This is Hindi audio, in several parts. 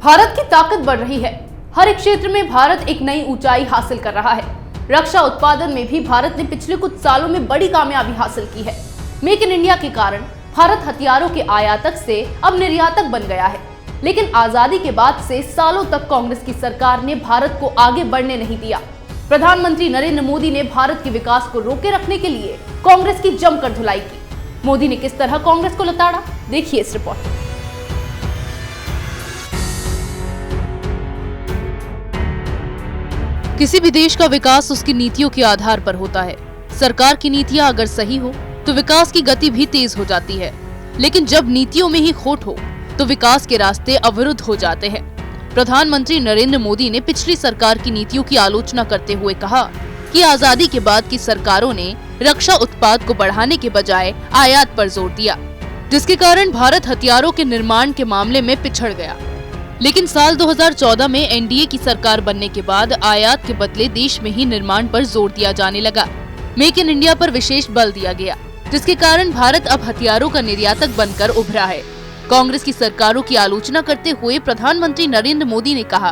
भारत की ताकत बढ़ रही है। हर एक क्षेत्र में भारत एक नई ऊंचाई हासिल कर रहा है। रक्षा उत्पादन में भी भारत ने पिछले कुछ सालों में बड़ी कामयाबी हासिल की है। मेक इन इंडिया के कारण भारत हथियारों के आयातक से अब निर्यातक बन गया है। लेकिन आजादी के बाद से सालों तक कांग्रेस की सरकार ने भारत को आगे बढ़ने नहीं दिया। प्रधानमंत्री नरेंद्र मोदी ने भारत के विकास को रोके रखने के लिए कांग्रेस की जमकर धुलाई की। मोदी ने किस तरह कांग्रेस को लताड़ा, देखिए इस रिपोर्ट में। किसी भी देश का विकास उसकी नीतियों के आधार पर होता है। सरकार की नीतियां अगर सही हो तो विकास की गति भी तेज हो जाती है, लेकिन जब नीतियों में ही खोट हो तो विकास के रास्ते अवरुद्ध हो जाते हैं। प्रधानमंत्री नरेंद्र मोदी ने पिछली सरकार की नीतियों की आलोचना करते हुए कहा कि आजादी के बाद की सरकारों ने रक्षा उत्पाद को बढ़ाने के बजाय आयात पर जोर दिया, जिसके कारण भारत हथियारों के निर्माण के मामले में पिछड़ गया। लेकिन साल 2014 में एनडीए की सरकार बनने के बाद आयात के बदले देश में ही निर्माण पर जोर दिया जाने लगा। मेक इन इंडिया पर विशेष बल दिया गया, जिसके कारण भारत अब हथियारों का निर्यातक बनकर उभरा है। कांग्रेस की सरकारों की आलोचना करते हुए प्रधानमंत्री नरेंद्र मोदी ने कहा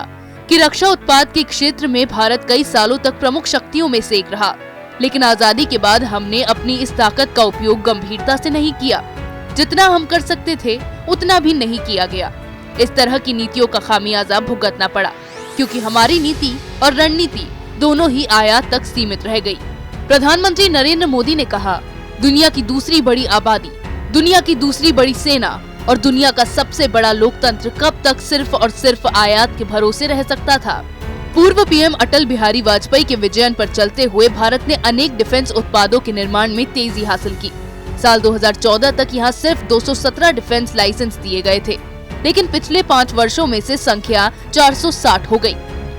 कि रक्षा उत्पाद के क्षेत्र में भारत कई सालों तक प्रमुख शक्तियों में से एक रहा, लेकिन आजादी के बाद हमने अपनी इस ताकत का उपयोग गंभीरता से नहीं किया। जितना हम कर सकते थे उतना भी नहीं किया गया। इस तरह की नीतियों का खामियाजा भुगतना पड़ा, क्योंकि हमारी नीति और रणनीति दोनों ही आयात तक सीमित रह गई। प्रधानमंत्री नरेंद्र मोदी ने कहा, दुनिया की दूसरी बड़ी आबादी, दुनिया की दूसरी बड़ी सेना और दुनिया का सबसे बड़ा लोकतंत्र कब तक सिर्फ और सिर्फ आयात के भरोसे रह सकता था। पूर्व पीएम अटल बिहारी वाजपेयी के विजन पर चलते हुए भारत ने अनेक डिफेंस उत्पादों के निर्माण में तेजी हासिल की। साल 2014 तक यहाँ सिर्फ 217 डिफेंस लाइसेंस दिए गए थे, लेकिन पिछले 5 वर्षों में से संख्या 460 हो गई,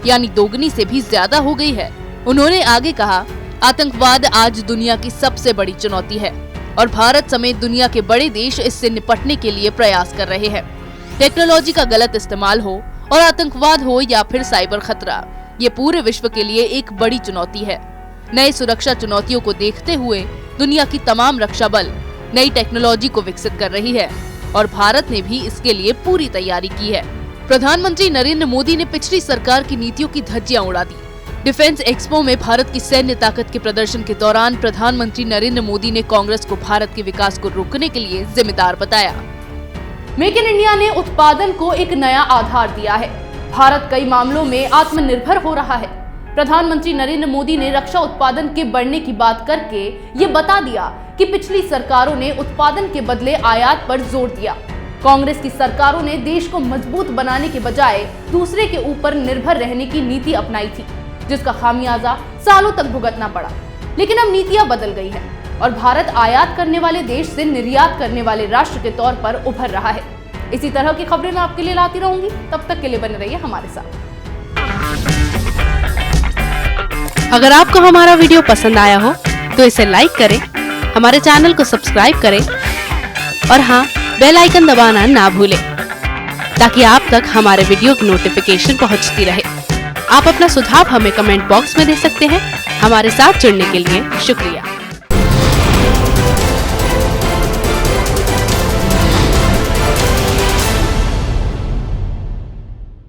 यानी दोगुनी से भी ज्यादा हो गई है। उन्होंने आगे कहा, आतंकवाद आज दुनिया की सबसे बड़ी चुनौती है और भारत समेत दुनिया के बड़े देश इससे निपटने के लिए प्रयास कर रहे हैं। टेक्नोलॉजी का गलत इस्तेमाल हो और आतंकवाद हो या फिर साइबर खतरा, ये पूरे विश्व के लिए एक बड़ी चुनौती है। नए सुरक्षा चुनौतियों को देखते हुए दुनिया की तमाम रक्षा बल नई टेक्नोलॉजी को विकसित कर रही है और भारत ने भी इसके लिए पूरी तैयारी की है। प्रधानमंत्री नरेंद्र मोदी ने पिछली सरकार की नीतियों की धज्जियां उड़ा दी। डिफेंस एक्सपो में भारत की सैन्य ताकत के प्रदर्शन के दौरान प्रधानमंत्री नरेंद्र मोदी ने कांग्रेस को भारत के विकास को रोकने के लिए जिम्मेदार बताया। मेक इन इंडिया ने उत्पादन को एक नया आधार दिया है। भारत कई मामलों में आत्मनिर्भर हो रहा है। प्रधानमंत्री नरेंद्र मोदी ने रक्षा उत्पादन के बढ़ने की बात करके ये बता दिया कि पिछली सरकारों ने उत्पादन के बदले आयात पर जोर दिया। कांग्रेस की सरकारों ने देश को मजबूत बनाने के बजाय दूसरे के ऊपर निर्भर रहने की नीति अपनाई थी, जिसका खामियाजा सालों तक भुगतना पड़ा। लेकिन अब नीतियां बदल गई है और भारत आयात करने वाले देश से निर्यात करने वाले राष्ट्र के तौर पर उभर रहा है। इसी तरह की खबरें मैं आपके लिए लाती रहूंगी। तब तक के लिए बने रहिए हमारे साथ। अगर आपको हमारा वीडियो पसंद आया हो तो इसे लाइक करें, हमारे चैनल को सब्सक्राइब करें और हाँ, बेल आइकन दबाना ना भूलें, ताकि आप तक हमारे वीडियो की नोटिफिकेशन पहुंचती रहे। आप अपना सुझाव हमें कमेंट बॉक्स में दे सकते हैं। हमारे साथ जुड़ने के लिए शुक्रिया।